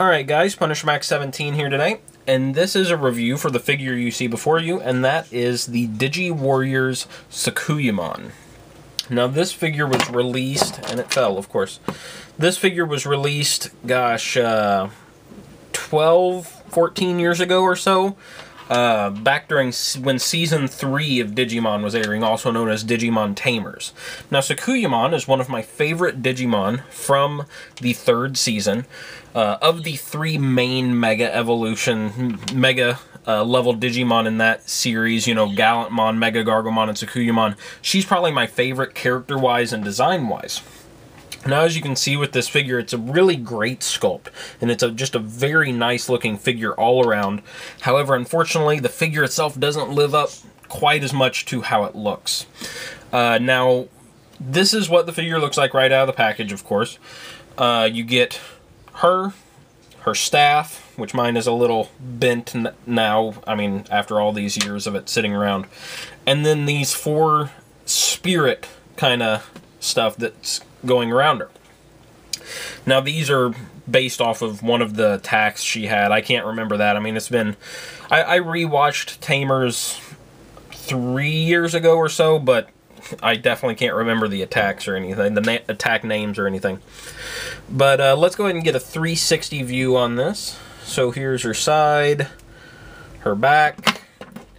Alright guys, PunisherMax17 here today, and this is a review for the figure you see before you, and that is the Digi-Warrior Sakuyamon. Now this figure was released, and it fell of course, this figure was released, gosh, 12, 14 years ago or so, back during when Season 3 of Digimon was airing, also known as Digimon Tamers. Now, Sakuyamon is one of my favorite Digimon from the 3rd season. Of the 3 main Mega Evolution, Mega level Digimon in that series, you know, Gallantmon, Mega Gargomon, and Sakuyamon, she's probably my favorite character-wise and design-wise. Now, as you can see with this figure, it's a really great sculpt, and it's just a very nice-looking figure all around. However, unfortunately, the figure itself doesn't live up quite as much to how it looks. Now, this is what the figure looks like right out of the package, of course. You get her staff, which mine is a little bent now, I mean, after all these years of it sitting around. And then these 4 spirit kind of stuff that's going around her. Now these are based off of one of the attacks she had. I can't remember that. I mean, it's been... I rewatched Tamers 3 years ago or so, but I definitely can't remember the attacks or anything, the attack names or anything. But let's go ahead and get a 360 view on this. So here's her side, her back,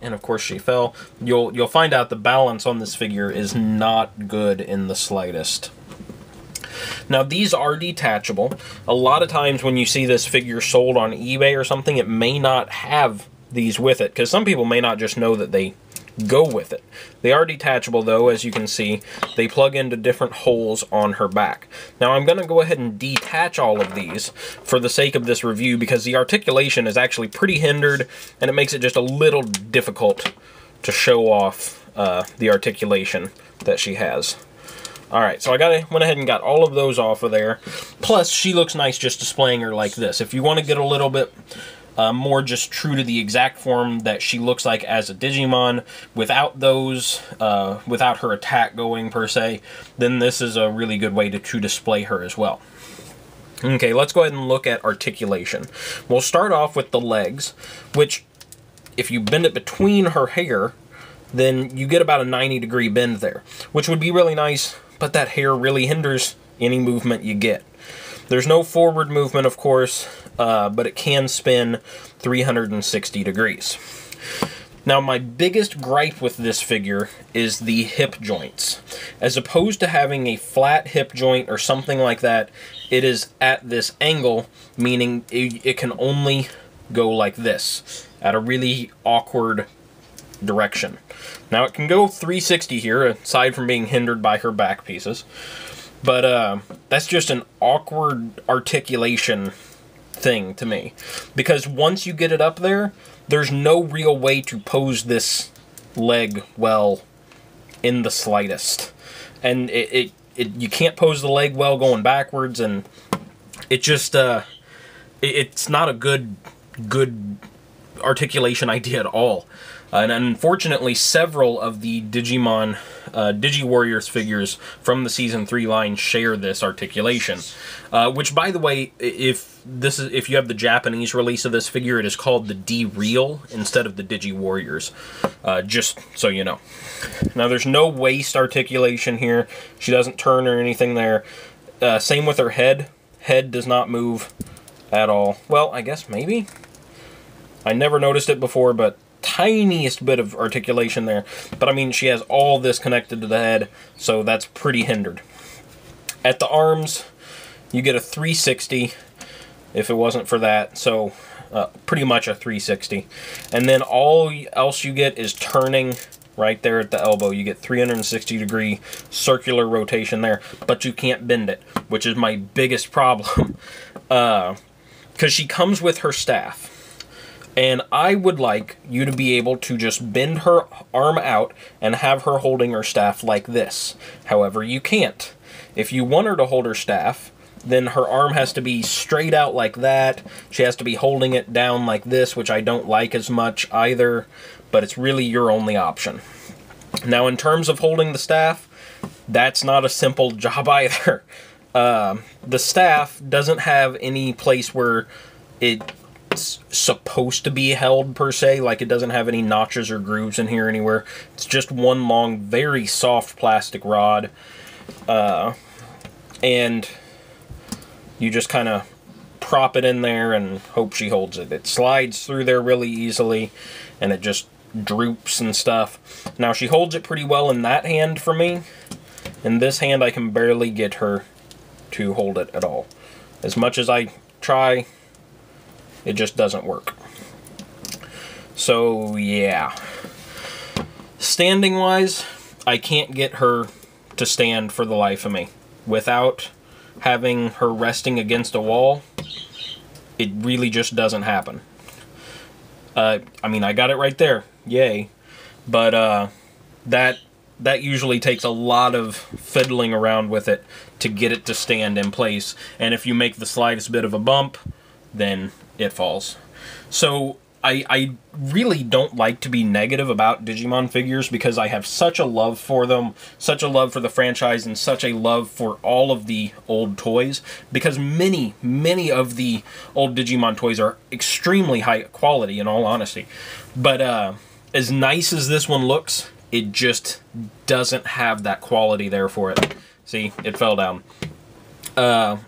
and of course she fell. You'll find out the balance on this figure is not good in the slightest. Now, these are detachable. A lot of times when you see this figure sold on eBay or something, it may not have these with it, because some people may not just know that they go with it. They are detachable, though, as you can see. They plug into different holes on her back. Now, I'm going to go ahead and detach all of these for the sake of this review, because the articulation is actually pretty hindered, and it makes it just a little difficult to show off the articulation that she has. Alright, so I went ahead and got all of those off of there. Plus, she looks nice just displaying her like this. If you want to get a little bit more just true to the exact form that she looks like as a Digimon, without those, without her attack going per se, then this is a really good way to display her as well. Okay, let's go ahead and look at articulation. We'll start off with the legs, which, if you bend it between her hair, then you get about a 90-degree bend there, which would be really nice, but that hair really hinders any movement you get. There's no forward movement, of course, but it can spin 360 degrees. Now, my biggest gripe with this figure is the hip joints. As opposed to having a flat hip joint or something like that, it is at this angle, meaning it can only go like this, at a really awkward direction. Now, it can go 360 here, aside from being hindered by her back pieces. But that's just an awkward articulation thing to me. Because once you get it up there, there's no real way to pose this leg well in the slightest. And you can't pose the leg well going backwards, and it just, it's not a good articulation idea at all. And unfortunately, several of the Digimon Digi-Warriors figures from the Season 3 line share this articulation. Which, by the way, if you have the Japanese release of this figure, it is called the D-Real instead of the Digi-Warriors. Just so you know. Now, there's no waist articulation here. She doesn't turn or anything there. Same with her head. Head does not move at all. Well, I guess maybe? I never noticed it before, but tiniest bit of articulation there. But I mean, she has all this connected to the head, so that's pretty hindered. At the arms, you get a 360 if it wasn't for that, so pretty much a 360. And then all else you get is turning right there at the elbow. You get 360-degree circular rotation there, but you can't bend it, which is my biggest problem. Because she comes with her staff. And I would like you to be able to just bend her arm out and have her holding her staff like this. However, you can't. If you want her to hold her staff, then her arm has to be straight out like that. She has to be holding it down like this, which I don't like as much either, but it's really your only option. Now, in terms of holding the staff, that's not a simple job either. The staff doesn't have any place where it's supposed to be held, per se. Like, it doesn't have any notches or grooves in here anywhere. It's just one long, very soft plastic rod. And you just kind of prop it in there and hope she holds it. It slides through there really easily, and it just droops and stuff. Now, she holds it pretty well in that hand for me. In this hand, I can barely get her to hold it at all. As much as I try, it just doesn't work. So, yeah. Standing-wise, I can't get her to stand for the life of me. Without having her resting against a wall, it really just doesn't happen. I mean, I got it right there. Yay. But that usually takes a lot of fiddling around with it to get it to stand in place. And if you make the slightest bit of a bump, then it falls. So I really don't like to be negative about Digimon figures because I have such a love for them, such a love for the franchise, and such a love for all of the old toys, because many of the old Digimon toys are extremely high quality, in all honesty. But as nice as this one looks, it just doesn't have that quality there for it. See, it fell down.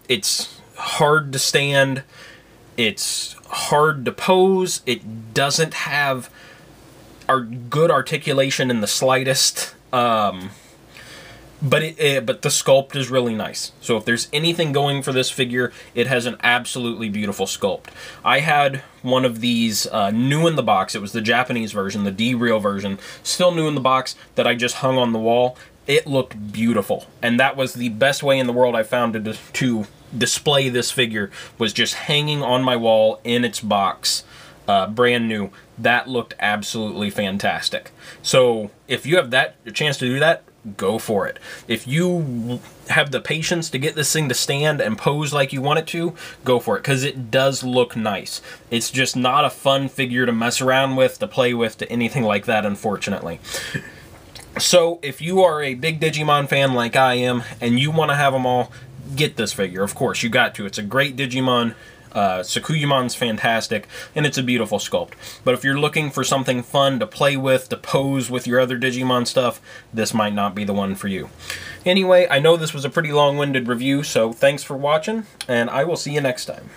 It's hard to stand. It's hard to pose. It doesn't have good articulation in the slightest. But the sculpt is really nice. So if there's anything going for this figure, it has an absolutely beautiful sculpt. I had one of these new in the box. It was the Japanese version, the D-Real version, still new in the box, that I just hung on the wall. It looked beautiful, and that was the best way in the world I found to display this figure, was just hanging on my wall in its box, brand new. That looked absolutely fantastic. So if you have a chance to do that, go for it. If you have the patience to get this thing to stand and pose like you want it to, go for it, because it does look nice. It's just not a fun figure to mess around with, to play with, to anything like that, unfortunately. So if you are a big Digimon fan like I am, and you want to have them all, get this figure. Of course, you got to. It's a great Digimon. Sakuyamon's fantastic, and it's a beautiful sculpt. But if you're looking for something fun to play with, to pose with your other Digimon stuff, this might not be the one for you. Anyway, I know this was a pretty long-winded review, so thanks for watching, and I will see you next time.